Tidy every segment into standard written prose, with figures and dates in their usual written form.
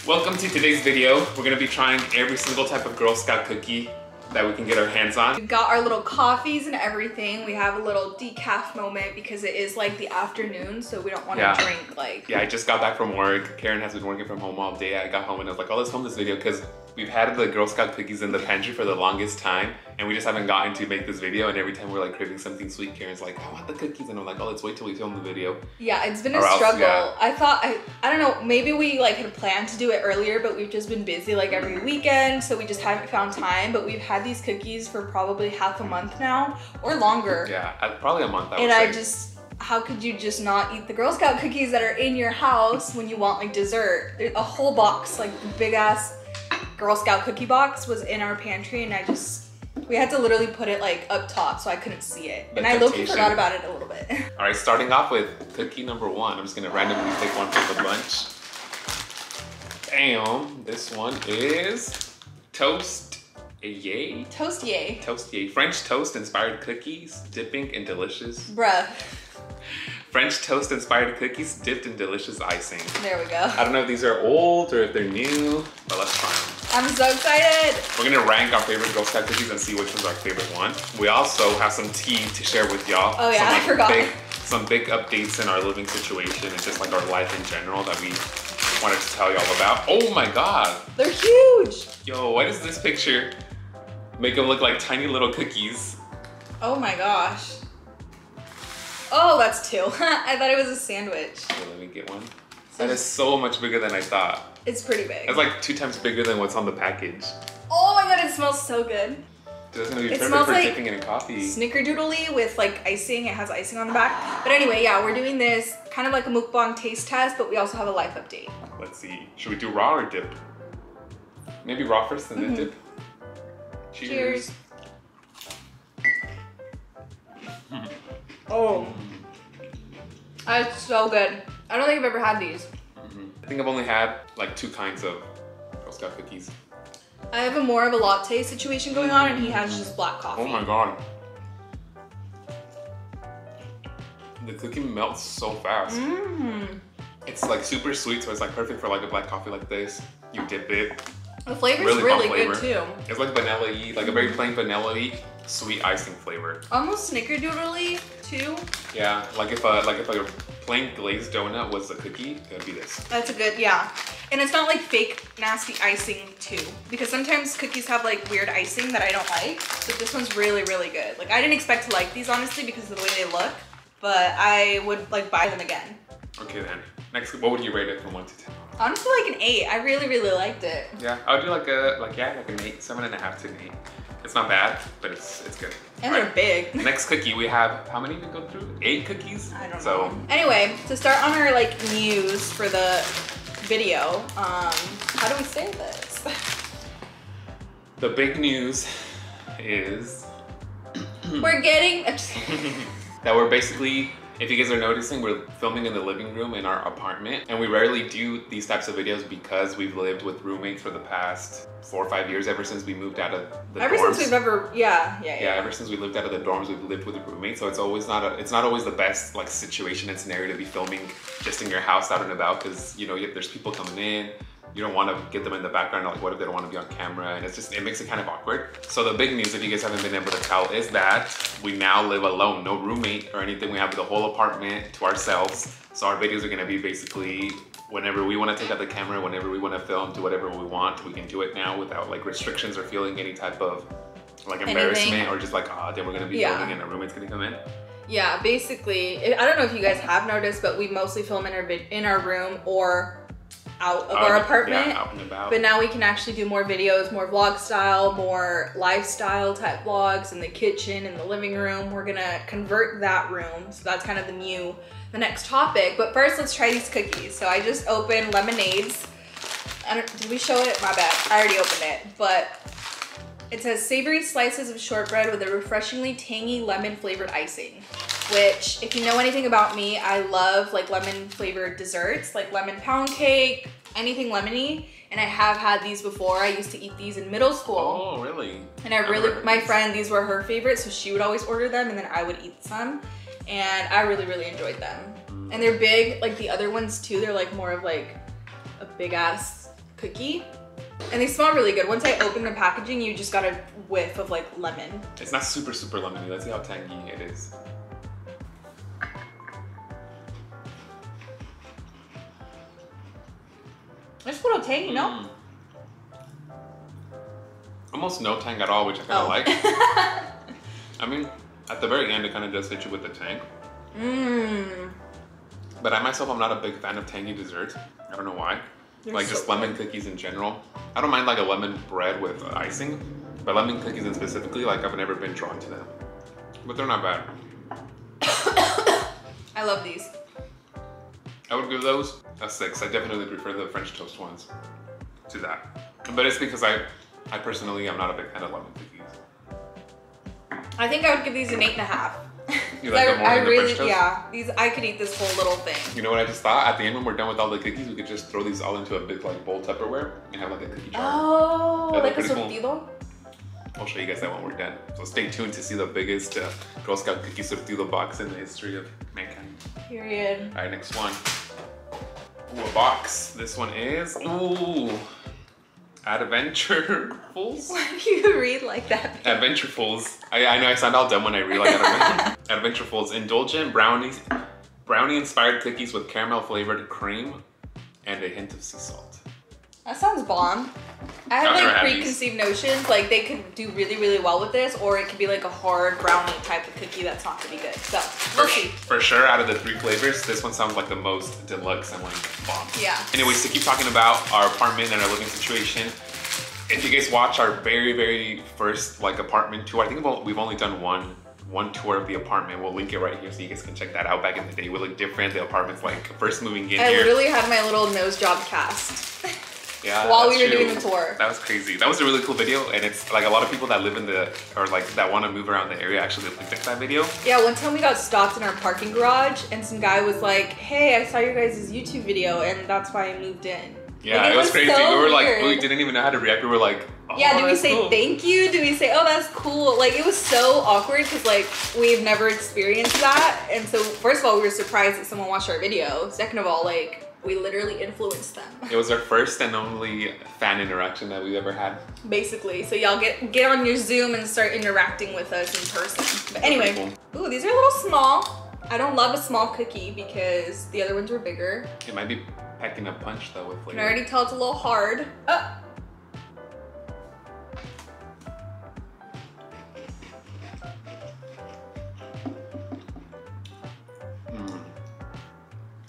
Welcome to today's video. We're gonna be trying every single type of Girl Scout cookie that we can get our hands on. We've got our little coffees and everything. We have a little decaf moment because it is like the afternoon, so we don't want to drink like... Yeah, I just got back from work. Karen has been working from home all day. I got home and I was like, oh, let's film this video because we've had the Girl Scout cookies in the pantry for the longest time and we just haven't gotten to make this video, and every time we're like craving something sweet, Karen's like, I want the cookies, and I'm like, oh, let's wait till we film the video. Yeah, it's been a struggle. I thought, I don't know, maybe we like had planned to do it earlier, but we've just been busy like every weekend, so we just haven't found time, but we've had these cookies for probably half a month now, or longer. Yeah, probably a month, how could you just not eat the Girl Scout cookies that are in your house when you want like dessert? A whole box, like the big ass Girl Scout cookie box was in our pantry, and we had to literally put it like up top so I couldn't see it. And I low-key forgot about it a little bit. All right, starting off with cookie number one. I'm just gonna randomly pick one from the bunch. Damn, this one is Toast Yay? Toast Yay. Toast Yay. French toast inspired cookies, dipping in delicious. Bruh. French toast inspired cookies dipped in delicious icing. There we go. I don't know if these are old or if they're new, but let's try them. I'm so excited. We're gonna rank our favorite Girl Scout cookies and see which one's our favorite one. We also have some tea to share with y'all. Oh yeah, I forgot. Some big updates in our living situation and just like our life in general that we wanted to tell y'all about. Oh my God. They're huge. Yo, why does this picture make them look like tiny little cookies? Oh my gosh. Oh, that's two. I thought it was a sandwich. Okay, let me get one. That is so much bigger than I thought. It's pretty big. It's like 2 times bigger than what's on the package. Oh my God, it smells so good. It's gonna be perfect for dipping it in coffee. Snickerdoodly with like icing. It has icing on the back. But anyway, yeah, we're doing this kind of like a mukbang taste test, but we also have a life update. Let's see. Should we do raw or dip? Maybe raw first and then dip. Cheers. Oh, that's so good. I don't think I've ever had these. I think I've only had like 2 kinds of Girl Scout cookies. I have more of a latte situation going on, and he has just black coffee. Oh my God. The cookie melts so fast. It's like super sweet, so it's like perfect for like a black coffee like this. You dip it. The flavor's really good too. It's like vanilla-y, like a very plain vanilla-y, sweet icing flavor. Almost snickerdoodly too. Yeah, like if a plain glazed donut was a cookie, it would be this. That's a good, yeah. And it's not like fake nasty icing too, because sometimes cookies have like weird icing that I don't like, but this one's really, really good. Like I didn't expect to like these honestly because of the way they look, but I would like buy them again. Okay then, next, what would you rate it from 1 to 10? Honestly, like an 8. I really, really liked it. Yeah, I would do like an 8, 7.5 to an 8. It's not bad, but it's good. And they're big. Next cookie, we have, how many to go through? 8 cookies? I don't know. Anyway, to start on our like news for the video, how do we say this? The big news is we're getting that we're basically, if you guys are noticing, we're filming in the living room in our apartment, and we rarely do these types of videos because we've lived with roommates for the past 4 or 5 years, ever since we moved out of the dorms. Ever since we've ever, yeah, ever since we lived out of the dorms, we've lived with roommates, so it's not always the best like situation and scenario to be filming just in your house out and about, because you know there's people coming in. You don't want to get them in the background, like what if they don't want to be on camera, and it makes it kind of awkward. So the big news, if you guys haven't been able to tell, is that we now live alone, no roommate or anything. We have the whole apartment to ourselves. So our videos are gonna be basically whenever we want to take out the camera, whenever we want to film, do whatever we want, we can do it now without like restrictions or feeling any type of like embarrassment or just like, oh, then we're gonna be filming and our roommate's gonna come in. Yeah, basically, I don't know if you guys have noticed, but we mostly film in our room or out of our apartment, out and about. But now we can actually do more videos, more vlog style, more lifestyle type vlogs in the kitchen, in the living room. We're gonna convert that room, so that's kind of the next topic. But first, let's try these cookies. So I just opened Lemonades. Did we show it? My bad, I already opened it, but it says savory slices of shortbread with a refreshingly tangy lemon flavored icing. Which, if you know anything about me, I love like lemon flavored desserts, like lemon pound cake, anything lemony. And I have had these before. I used to eat these in middle school. Oh, really? And my friend, these were her favorites, so she would always order them and then I would eat some. And I really, really enjoyed them. And they're big, like the other ones too. They're like more of like a big ass cookie. And they smell really good. Once I open the packaging, you just got a whiff of like lemon. It's not super lemony. Let's see how tangy it is. It's a little tangy, no? Almost no tang at all, which I kind of like. I mean, at the very end, it kind of does hit you with the tang. But I myself, I'm not a big fan of tangy desserts. I don't know why. Like so just lemon cookies in general. I don't mind like a lemon bread with icing, but lemon cookies in specifically, like I've never been drawn to them. But they're not bad. I love these. I would give those a 6. I definitely prefer the French toast ones to that. But it's because I personally am not a big fan of lemon cookies. I think I would give these an 8.5. You like them more than the French toast? Yeah, these I could eat this whole little thing. You know what I just thought? At the end when we're done with all the cookies, we could just throw these all into a big like bowl Tupperware and have like a cookie jar. Oh, like a surtido? Cool. I'll show you guys that when we're done. So stay tuned to see the biggest Girl Scout cookie surtido box in the history of mankind. Period. All right, next one. Ooh, a box. This one is, ooh, Adventurefuls? Why do you read like that? Adventurefuls. I know I sound all dumb when I read like that. Adventurefuls. Indulgent brownie-inspired cookies with caramel-flavored cream and a hint of sea salt. That sounds bomb. I have like preconceived notions, like they could do really, really well with this, or it could be like a hard brownie type of cookie that's not gonna be good. So, we'll see. For sure, out of the 3 flavors, this one sounds like the most deluxe and like bomb. Yeah. Anyways, to keep talking about our apartment and our living situation, if you guys watch our very, very first like apartment tour, I think we've only done one tour of the apartment. We'll link it right here so you guys can check that out. Back in the day, we looked different. The apartment's like first moving in here. I literally had my little nose job cast. Yeah, while we were doing the tour. That was crazy. That was a really cool video, and it's like a lot of people that live in or like that want to move around the area actually looked at that video. Yeah, one time we got stopped in our parking garage, and some guy was like, "Hey, I saw your guys' YouTube video, and that's why I moved in." Yeah, like, it was crazy. So we were like, weird. we didn't even know how to react. We were like, oh, yeah, do we say cool. Thank you? Do we say, oh, that's cool? Like, it was so awkward because like we've never experienced that, and so first of all, we were surprised that someone watched our video. Second of all, like, we literally influenced them. It was our first and only fan interaction that we've ever had. Basically, so y'all get on your Zoom and start interacting with us in person. But anyway, cool. Ooh, these are a little small. I don't love a small cookie because the other ones were bigger. It might be packing a punch though with flavor. I can already tell it's a little hard.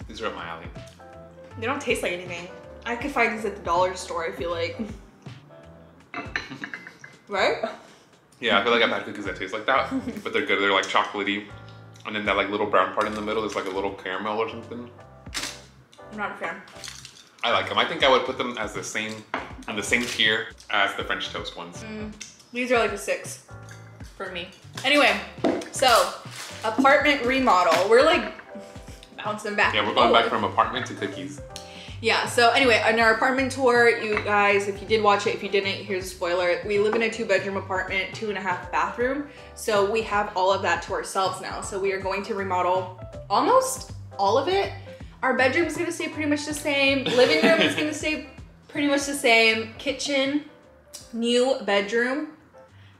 These are up my alley. They don't taste like anything. I could find these at the dollar store, I feel like. Right? Yeah, I feel like I've had cookies that taste like that, but they're good. They're like chocolatey. And then that like little brown part in the middle is like a little caramel or something. I'm not a fan. I like them. I think I would put them as on the same tier as the French toast ones. These are like a 6 for me. Anyway, so apartment remodel. We're like bouncing back. Yeah, we're going back from apartment to cookies. Yeah, so anyway, on our apartment tour, you guys, if you did watch it, if you didn't, here's a spoiler. We live in a 2-bedroom apartment, 2.5 bathroom. So we have all of that to ourselves now. So we are going to remodel almost all of it. Our bedroom is gonna stay pretty much the same. Living room is gonna stay pretty much the same. Kitchen, new bedroom,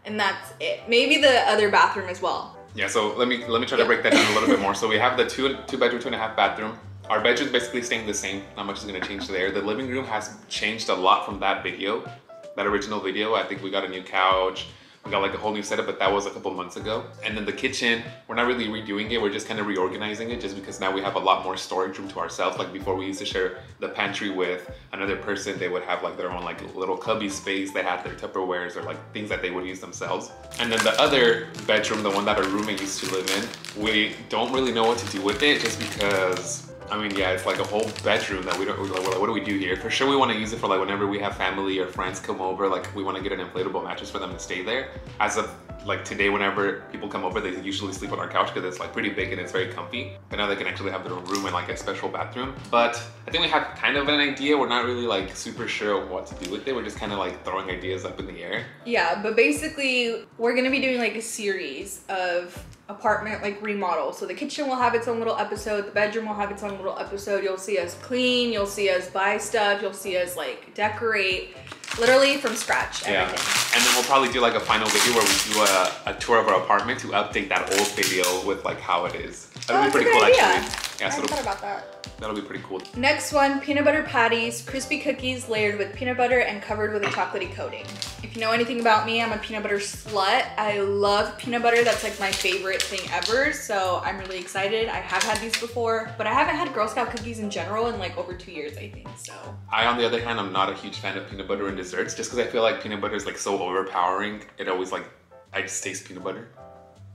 and that's it. Maybe the other bathroom as well. Yeah, so let me try to break that down a little bit more. So we have the 2-bedroom, 2.5 bathroom. Our bedroom's basically staying the same. Not much is gonna change there. The living room has changed a lot from that video, that original video. I think we got a new couch. We got like a whole new setup, but that was a couple months ago. And then the kitchen, we're not really redoing it. We're just kind of reorganizing it just because now we have a lot more storage room to ourselves. Like before we used to share the pantry with another person. They would have like their own like little cubby space. They had their Tupperwares or like things that they would use themselves. And then the other bedroom, the one that our roommate used to live in, we don't really know what to do with it just because, I mean, yeah, it's like a whole bedroom that we're like, what do we do here? For sure, we want to use it for like whenever we have family or friends come over, like we want to get an inflatable mattress for them to stay there. As of like today, whenever people come over, they usually sleep on our couch because it's like pretty big and it's very comfy. But now they can actually have their own room and like a special bathroom. But I think we have kind of an idea. We're not really like super sure what to do with it. We're just kind of like throwing ideas up in the air. Yeah, but basically we're gonna be doing like a series of apartment like remodel. So the kitchen will have its own little episode, the bedroom will have its own little episode. You'll see us clean, you'll see us buy stuff, you'll see us like decorate, literally from scratch, everything. Yeah, and then we'll probably do like a final video where we do a tour of our apartment to update that old video with like how it is. That'll be pretty cool actually. Yeah, I thought about that. That'll be pretty cool. Next one, peanut butter patties, crispy cookies layered with peanut butter and covered with a chocolatey coating. If you know anything about me, I'm a peanut butter slut. I love peanut butter. That's like my favorite thing ever. So I'm really excited. I have had these before, but I haven't had Girl Scout cookies in general in like over 2 years, I think, so. I, on the other hand, I'm not a huge fan of peanut butter in desserts just because I feel like peanut butter is like so overpowering. It always like, I just taste peanut butter.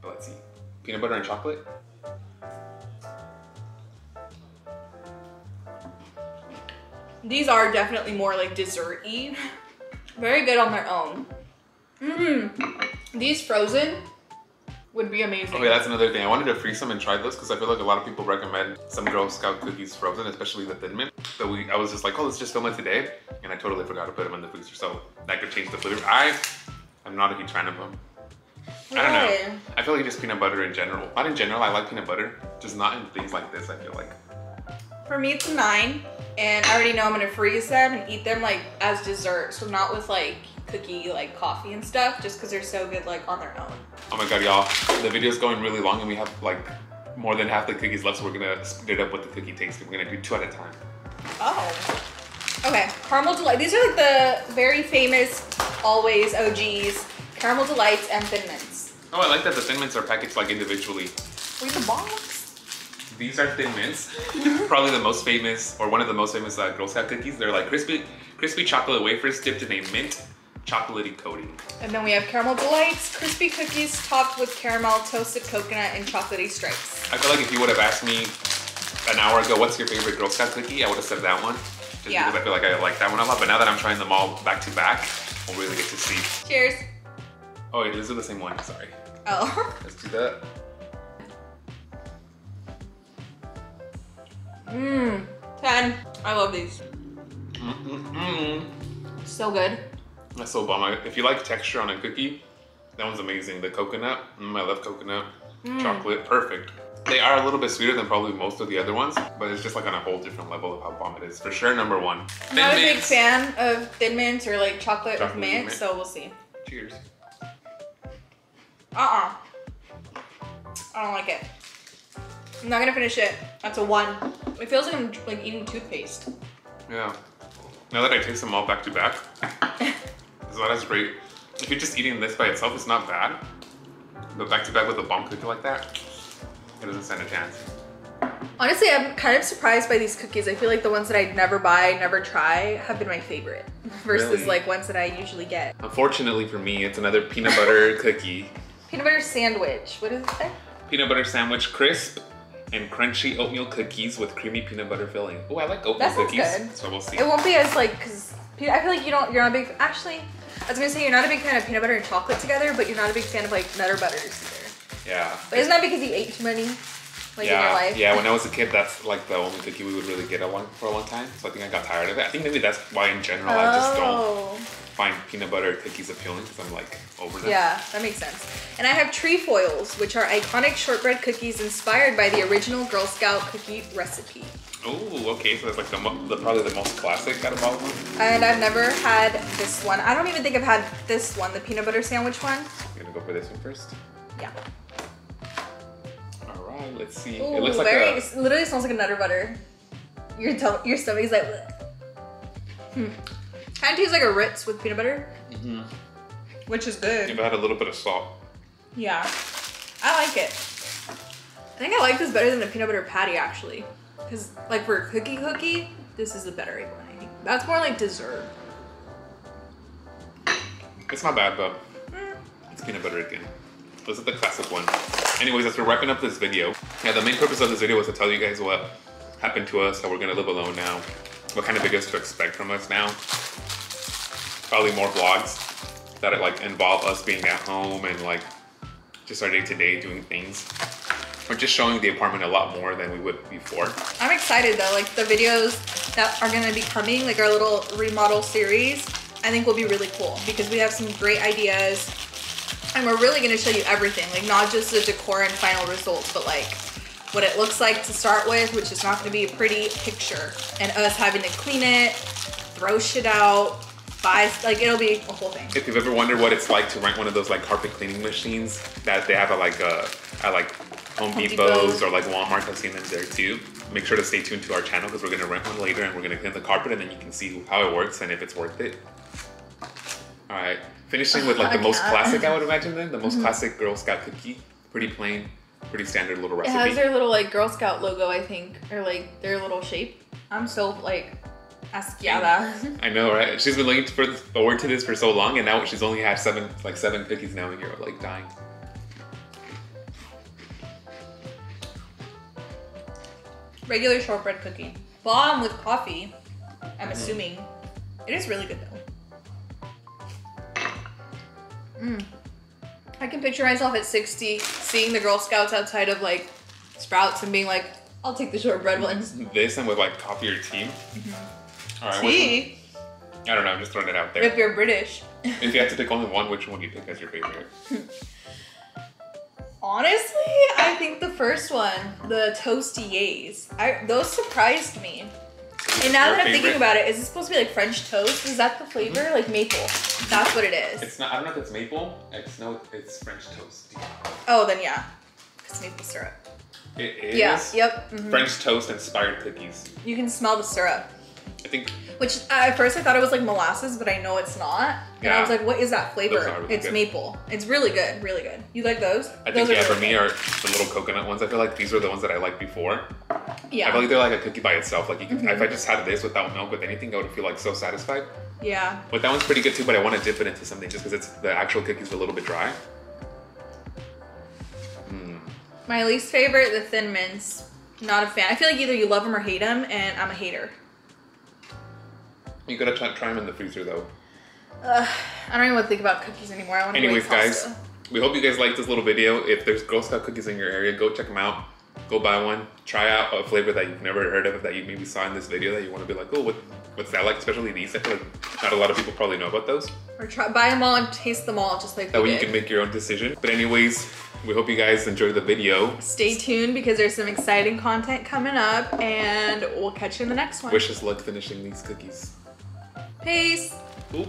But let's see. Peanut butter and chocolate. These are definitely more like dessert-y. Very good on their own. These frozen would be amazing. Okay, that's another thing. I wanted to freeze some and try this because I feel like a lot of people recommend some Girl Scout cookies frozen, especially the Thin Mint. But I was just like, oh, let's just film it today. And I totally forgot to put them in the freezer, so that could change the flavor. I'm not a huge fan of them. I don't know. I feel like just peanut butter in general. Not in general, I like peanut butter. Just not in things like this, I feel like. For me, it's a 9. And I already know I'm gonna freeze them and eat them like as dessert. So not with like cookie, like coffee and stuff, just because they're so good like on their own. Oh my god, y'all. The video's going really long and we have like more than half the cookies left, so we're gonna split it up with the cookie taste. We're gonna do 2 at a time. Oh. Okay, Caramel Delight. These are like the very famous, always OGs, Caramel Delights and Thin Mints. Oh, I like that the Thin Mints are packaged like individually. Read the box. These are Thin Mints. Probably the most famous, or one of the most famous Girl Scout cookies. They're like crispy chocolate wafers dipped in a mint chocolatey coating. And then we have Caramel Delights, crispy cookies topped with caramel, toasted coconut, and chocolatey stripes. I feel like if you would have asked me an hour ago, what's your favorite Girl Scout cookie? I would have said that one. Just because I feel like I like that one a lot. But now that I'm trying them all back to back, we'll really get to see. Cheers. Oh, wait, these are the same one, sorry. Oh. Let's do that. 10. I love these. So good. That's so bomb. If you like texture on a cookie, that one's amazing. The coconut, I love coconut. Chocolate, perfect. They are a little bit sweeter than probably most of the other ones, but it's just like on a whole different level of how bomb it is. For sure, number 1. I'm not a big fan of Thin Mints or like chocolate with mint, so we'll see. Cheers. I don't like it. I'm not gonna finish it. That's a 1. It feels like I'm like eating toothpaste. Yeah. Now that I taste them all back to back, so that's great. If you're just eating this by itself, it's not bad. But back to back with a bomb cookie like that, it doesn't stand a chance. Honestly, I'm kind of surprised by these cookies. I feel like the ones that I'd never buy, never try, have been my favorite versus really? like ones that I usually get. Unfortunately for me, it's another peanut butter cookie. Peanut butter sandwich. What does it say? Peanut butter sandwich, crisp and crunchy oatmeal cookies with creamy peanut butter filling. Oh, I like oatmeal cookies. Good. So we'll see. It won't be as like, cause I feel like you're not a big, actually, I was gonna say you're not a big fan of peanut butter and chocolate together, but you're not a big fan of like Nutter Butters either. Yeah. But isn't that because you ate too many? Like in your life? Yeah, when I was a kid, that's like the only cookie we would really get for a long time. So I think I got tired of it. I think maybe that's why in general I just don't find peanut butter cookies appealing because I'm like over them. Yeah, that makes sense. And I have trefoils, which are iconic shortbread cookies inspired by the original Girl Scout cookie recipe. Oh, okay. So that's like probably the most classic out of all of them. And I've never had this one. I don't even think I've had this one, the peanut butter sandwich one. You're gonna go for this one first? Yeah. All right, let's see. Ooh, it looks like it literally smells like a Nutter Butter. Your stomach's like, Kind of tastes like a Ritz with peanut butter, which is good. You've had a little bit of salt. Yeah, I like it. I think I like this better than the peanut butter patty actually, because like for a cookie, this is a better one. I think that's more like dessert. It's not bad, but it's peanut butter again. This is the classic one. Anyways, as we're wrapping up this video, the main purpose of this video was to tell you guys what happened to us, how we're gonna live alone now, what kind of videos to expect from us now. Probably more vlogs that like involve us being at home and like just our day-to-day doing things. We're just showing the apartment a lot more than we would before. I'm excited though, like the videos that are gonna be coming, like our little remodel series, I think will be really cool because we have some great ideas And we're really gonna show you everything, like not just the decor and final results, but like what it looks like to start with, which is not gonna be a pretty picture. And us having to clean it, throw shit out, buy, like it'll be a whole thing. If you've ever wondered what it's like to rent one of those like carpet cleaning machines that they have at like Home Depot's or like Walmart, I've seen them there too. Make sure to stay tuned to our channel because we're gonna rent one later and we're gonna clean the carpet and then you can see how it works and if it's worth it. All right, finishing with like the most classic, I would imagine then, the most classic Girl Scout cookie. Pretty plain, pretty standard little recipe. It has their little like Girl Scout logo, I think, or like their little shape. I'm so like asqueada. I know, right? She's been looking forward to this for so long and now she's only had seven cookies now and you're like dying. Regular shortbread cookie. Bomb with coffee, I'm assuming. It is really good though. I can picture myself at 60 seeing the Girl Scouts outside of like Sprouts and being like, I'll take the shortbread ones. This and with like coffee or tea. All right, Tea? I don't know, I'm just throwing it out there. If you're British. If you had to pick only one, which one do you pick as your favorite? Honestly, I think the first one, the Toasty Yays. Those surprised me. And now that I'm thinking about it, is it supposed to be like French toast? Is that the flavor? Like maple. That's what it is. It's not, I don't know if it's maple. It's French toast. Oh, then yeah. It's maple syrup. It is? Yeah, yep. French toast inspired cookies. You can smell the syrup. I think. Which at first I thought it was like molasses, but I know it's not. And I was like, what is that flavor? Really it's good. Maple. It's really good, really good. You like those? I think yeah, for me are the little coconut ones. I feel like these were the ones that I liked before. Yeah. I feel like they're like a cookie by itself. Like you can, if I just had this without milk with anything, I would feel like so satisfied. Yeah. But that one's pretty good too, but I want to dip it into something just because it's the actual cookie's a little bit dry. My least favorite, the Thin Mints. Not a fan. I feel like either you love them or hate them, and I'm a hater. You gotta try them in the freezer though. I don't even want to think about cookies anymore. I want to Anyways, guys, we hope you guys liked this little video. If there's Girl Scout cookies in your area, go check them out. Go buy one. Try out a flavor that you've never heard of, that you maybe saw in this video that you want to be like, oh, what's that like? Especially these. I feel like not a lot of people probably know about those. Or buy them all and taste them all, just like that way you can make your own decision. But anyways, we hope you guys enjoyed the video. Stay tuned because there's some exciting content coming up, and we'll catch you in the next one. Wish us luck finishing these cookies. Peace. Ooh.